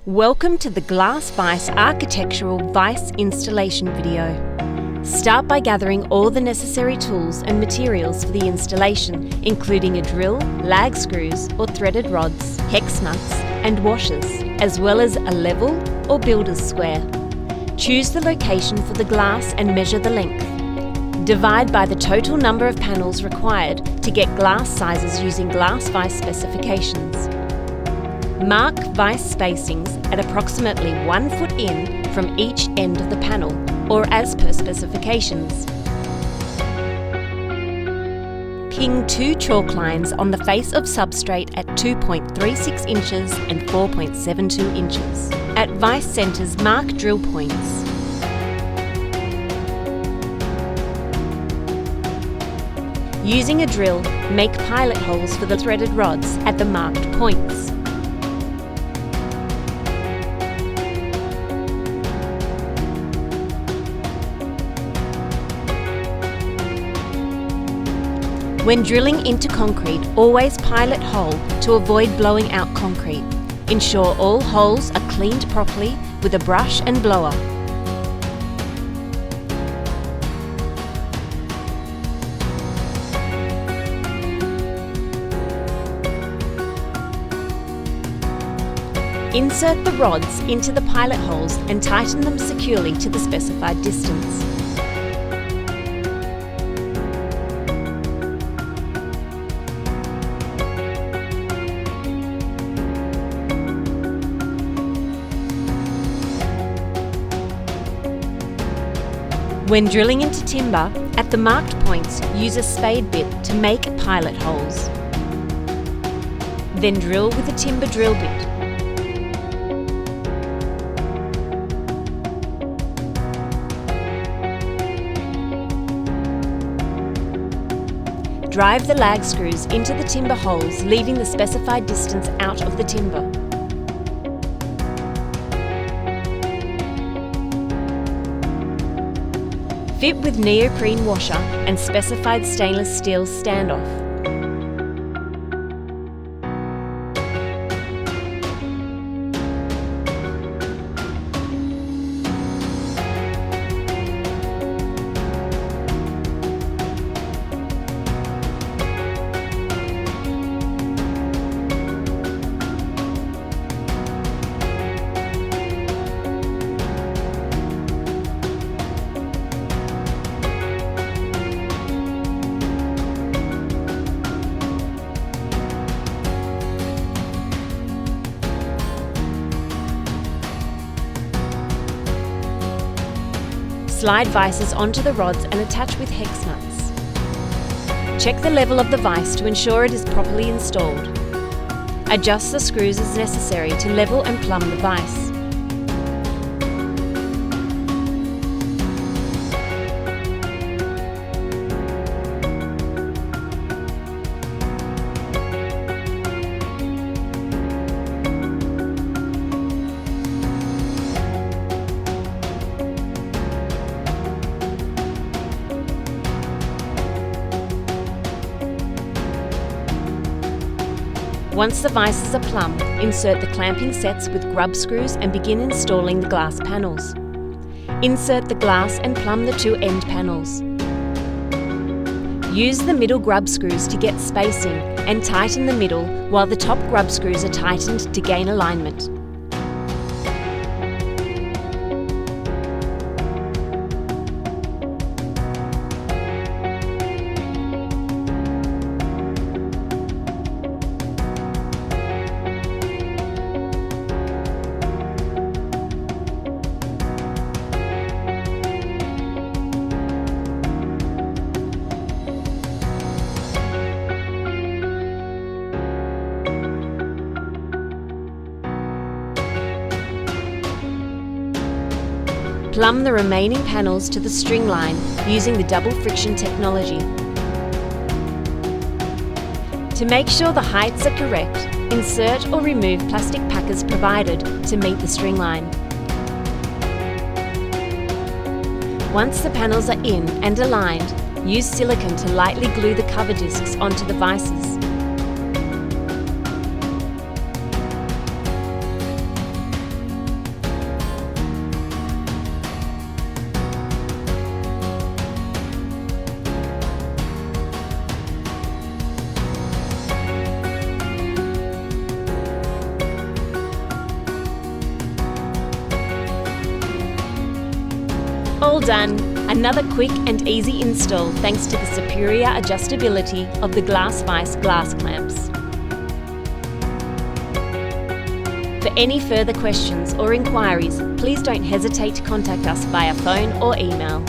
Welcome to the Glass Vice Architectural Vice installation video. Start by gathering all the necessary tools and materials for the installation, including a drill, lag screws or threaded rods, hex nuts and washers, as well as a level or builder's square. Choose the location for the glass and measure the length. Divide by the total number of panels required to get glass sizes using Glass Vice specifications. Mark vice spacings at approximately 1 foot in from each end of the panel, or as per specifications. Ping 2 chalk lines on the face of substrate at 2.36 inches and 4.72 inches. At vice centres, mark drill points. Using a drill, make pilot holes for the threaded rods at the marked points. When drilling into concrete, always pilot hole to avoid blowing out concrete. Ensure all holes are cleaned properly with a brush and blower. Insert the rods into the pilot holes and tighten them securely to the specified distance. When drilling into timber, at the marked points, use a spade bit to make pilot holes. Then drill with a timber drill bit. Drive the lag screws into the timber holes, leaving the specified distance out of the timber. Fit with neoprene washer and specified stainless steel standoff. Slide vices onto the rods and attach with hex nuts. Check the level of the vice to ensure it is properly installed. Adjust the screws as necessary to level and plumb the vice. Once the vices are plumb, insert the clamping sets with grub screws and begin installing the glass panels. Insert the glass and plumb the two end panels. Use the middle grub screws to get spacing and tighten the middle while the top grub screws are tightened to gain alignment. Plumb the remaining panels to the string line using the double friction technology. To make sure the heights are correct, insert or remove plastic packers provided to meet the string line. Once the panels are in and aligned, use silicone to lightly glue the cover discs onto the vices. All done! Another quick and easy install thanks to the superior adjustability of the Vice glass clamps. For any further questions or inquiries, please don't hesitate to contact us via phone or email.